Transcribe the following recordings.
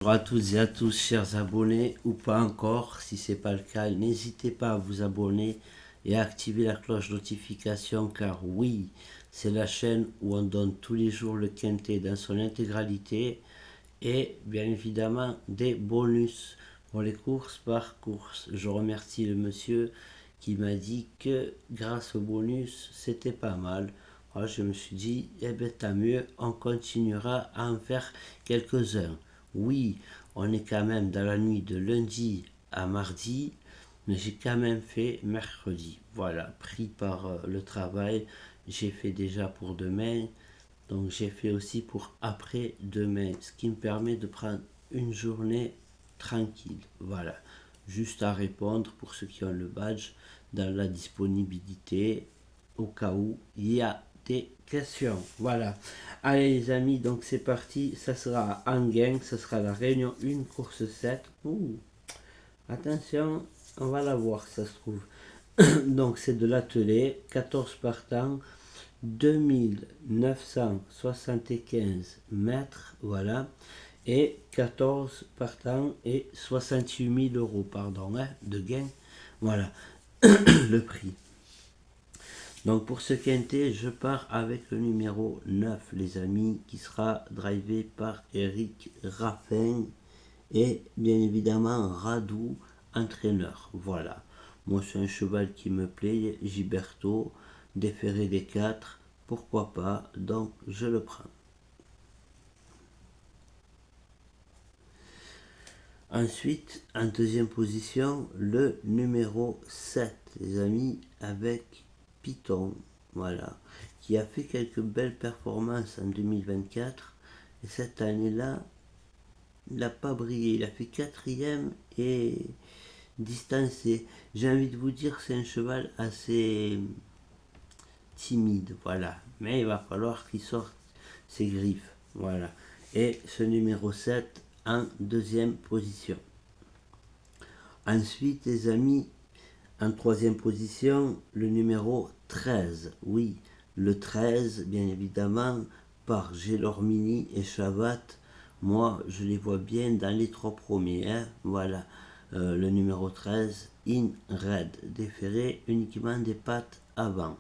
Bonjour à toutes et à tous, chers abonnés, ou pas encore. Si ce n'est pas le cas, n'hésitez pas à vous abonner et à activer la cloche notification, car oui, c'est la chaîne où on donne tous les jours le quintet dans son intégralité et bien évidemment des bonus pour les courses par course. Je remercie le monsieur qui m'a dit que grâce au bonus, c'était pas mal. Alors je me suis dit, eh bien tant mieux, on continuera à en faire quelques-uns. Oui, on est quand même dans la nuit de lundi à mardi, mais j'ai quand même fait mercredi. Voilà, pris par le travail, j'ai fait déjà pour demain, donc j'ai fait aussi pour après-demain, ce qui me permet de prendre une journée tranquille. Voilà, juste à répondre pour ceux qui ont le badge dans la disponibilité au cas où il y a des questions. Voilà. Allez les amis, donc c'est parti. Ça sera en gang, ça sera la réunion 1, course 7. Ouh, attention, on va la voir, ça se trouve. Donc c'est de l'atelier, 14 partants, 2975 mètres, voilà, et 14 partants et 68 000 euros, pardon, de gain, voilà, le prix. Donc pour ce quintet, je pars avec le numéro 9, les amis, qui sera drivé par Eric Raffin et bien évidemment Radou, entraîneur. Voilà. Moi, c'est un cheval qui me plaît, Giberto, déféré des 4, pourquoi pas, donc je le prends. Ensuite, en deuxième position, le numéro 7, les amis, avec Python, voilà, qui a fait quelques belles performances en 2024. Et cette année-là, il n'a pas brillé. Il a fait quatrième et distancé. J'ai envie de vous dire, c'est un cheval assez timide, voilà. Mais il va falloir qu'il sorte ses griffes, voilà. Et ce numéro 7 en deuxième position. Ensuite, les amis, en troisième position, le numéro 13. Oui, le 13, bien évidemment, par Gélormini et Chavat. Moi, je les vois bien dans les trois premiers. Hein. Voilà, le numéro 13, In Red, déféré uniquement des pattes avant.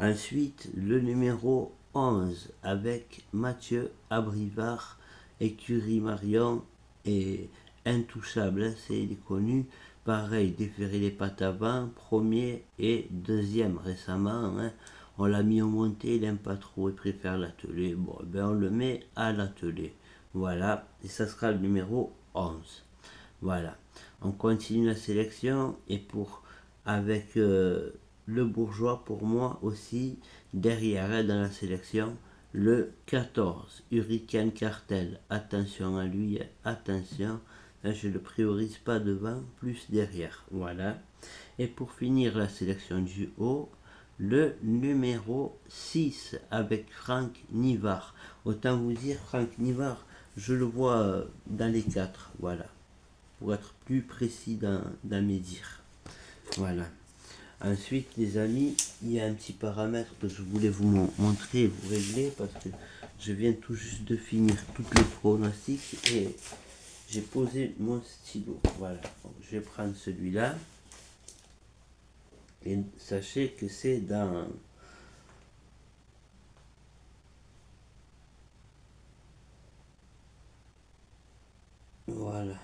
Ensuite, le numéro 11, avec Mathieu Abrivard, écurie Marion et Intouchable, hein, c'est connu. Pareil, déféré les pattes avant, premier et deuxième récemment. Hein. On l'a mis en montée, il n'aime pas trop, il préfère l'atelier. Bon, ben on le met à l'atelier. Voilà, et ça sera le numéro 11. Voilà, on continue la sélection et pour avec le bourgeois pour moi aussi, derrière elle dans la sélection, le 14, Hurricane Cartel. Attention à lui, attention. Là, je ne le priorise pas devant, plus derrière. Voilà. Et pour finir la sélection du haut, le numéro 6 avec Franck Nivard. Autant vous dire, Franck Nivard, je le vois dans les 4. Voilà. Pour être plus précis dans mes dires. Voilà. Ensuite, les amis, il y a un petit paramètre que je voulais vous montrer et vous régler parce que je viens tout juste de finir toutes les pronostics et j'ai posé mon stylo. Voilà, donc, je vais prendre celui-là et sachez que c'est dans... Voilà.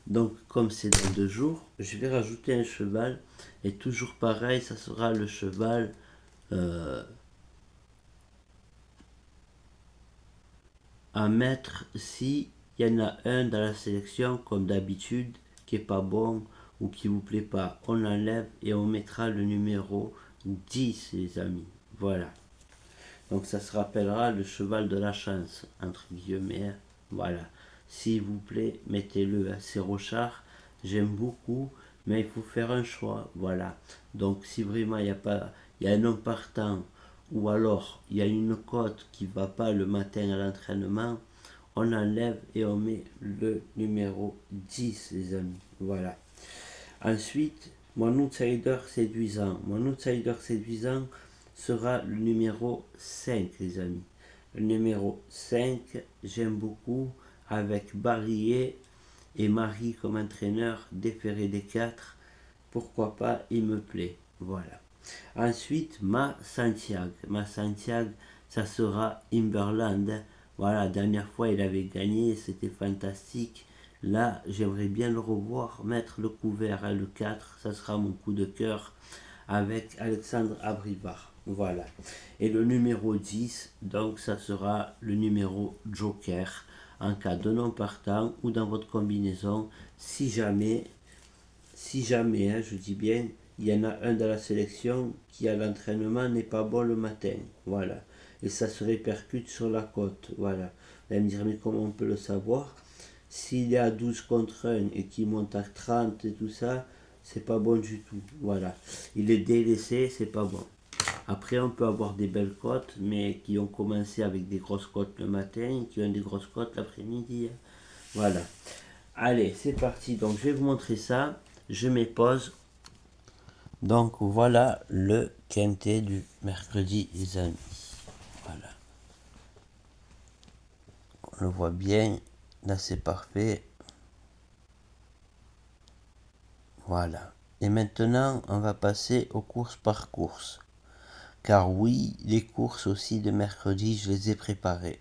Donc, comme c'est dans 2 jours, je vais rajouter un cheval et toujours pareil, ça sera le cheval... à mettre si il y en a un dans la sélection comme d'habitude qui est pas bon ou qui vous plaît pas, on enlève et on mettra le numéro 10 les amis. Voilà. Donc ça se rappellera le cheval de la chance entre guillemets. Voilà. S'il vous plaît, mettez-le. C'est Rochard. J'aime beaucoup, mais il faut faire un choix. Voilà. Donc si vraiment il y a pas, il y a un homme partant ou alors il y a une cote qui ne va pas le matin à l'entraînement, on enlève et on met le numéro 10 les amis. Voilà. Ensuite, mon outsider séduisant. Mon outsider séduisant sera le numéro 5 les amis. Le numéro 5, j'aime beaucoup avec Barillet et Marie comme entraîneur, déféré des 4. Pourquoi pas, il me plaît. Voilà. Ensuite, Ma Santiago. Ma Santiago, ça sera Imberland. Voilà, la dernière fois, il avait gagné, c'était fantastique. Là, j'aimerais bien le revoir, mettre le couvert, le 4, ça sera mon coup de cœur avec Alexandre Abrivard. Voilà. Et le numéro 10, donc ça sera le numéro Joker en cas de non partant ou dans votre combinaison si jamais, hein, je dis bien, il y en a un de la sélection qui à l'entraînement n'est pas bon le matin. Voilà. Et ça se répercute sur la cote. Voilà. Vous allez me dire, mais comment on peut le savoir? S'il est à 12 contre 1 et qu'il monte à 30 et tout ça, c'est pas bon du tout. Voilà. Il est délaissé, c'est pas bon. Après, on peut avoir des belles cotes, mais qui ont commencé avec des grosses cotes le matin, qui ont des grosses cotes l'après-midi. Voilà. Allez, c'est parti. Donc, je vais vous montrer ça. Je mets pause. Donc, voilà le quintet du mercredi, les amis. Voilà. On le voit bien. Là, c'est parfait. Voilà. Et maintenant, on va passer aux courses par course. Car oui, les courses aussi de mercredi, je les ai préparées.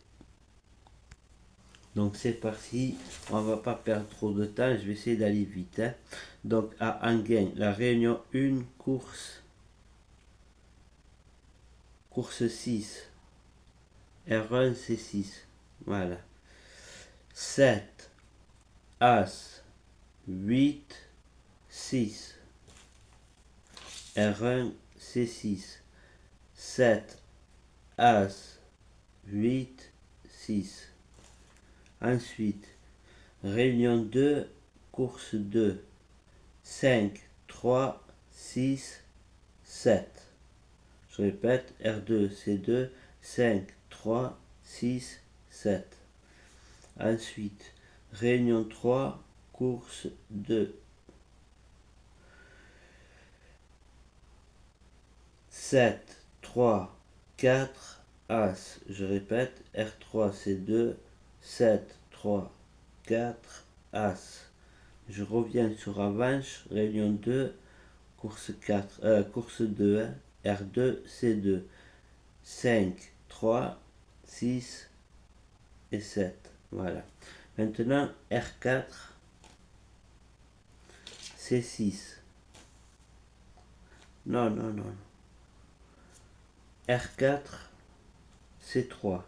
Donc c'est parti, on va pas perdre trop de temps, je vais essayer d'aller vite. Hein. Donc à Enghien, la réunion 1, course 6, R1, C6, voilà. 7, As, 8, 6, R1, C6, 7, As, 8, 6. Ensuite, réunion 2, course 2, 5, 3, 6, 7. Je répète, R2, C2, 5, 3, 6, 7. Ensuite, réunion 3, course 2. 7, 3, 4, As. Je répète, R3, C2, 7, 3, 4, As. Je reviens sur revanche, réunion 2, course 2, hein, R2, C2, 5, 3, 6 et 7. Voilà. Maintenant, R4, C6. Non. R4, C3.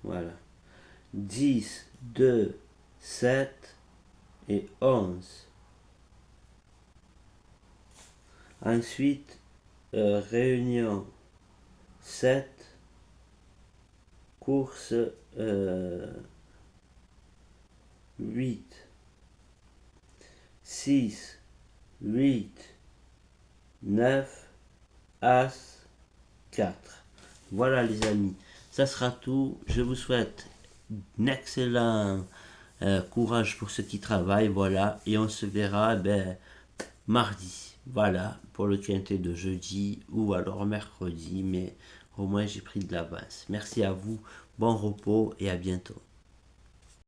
Voilà. 10, 2, 7 et 11. Ensuite, réunion 7, course 8, 6, 8, 9, As, 4. Voilà les amis, ça sera tout. Je vous souhaite un excellent courage pour ceux qui travaillent, voilà, et on se verra mardi, voilà, pour le quintet de jeudi ou alors mercredi, mais au moins j'ai pris de l'avance. Merci à vous, bon repos et à bientôt.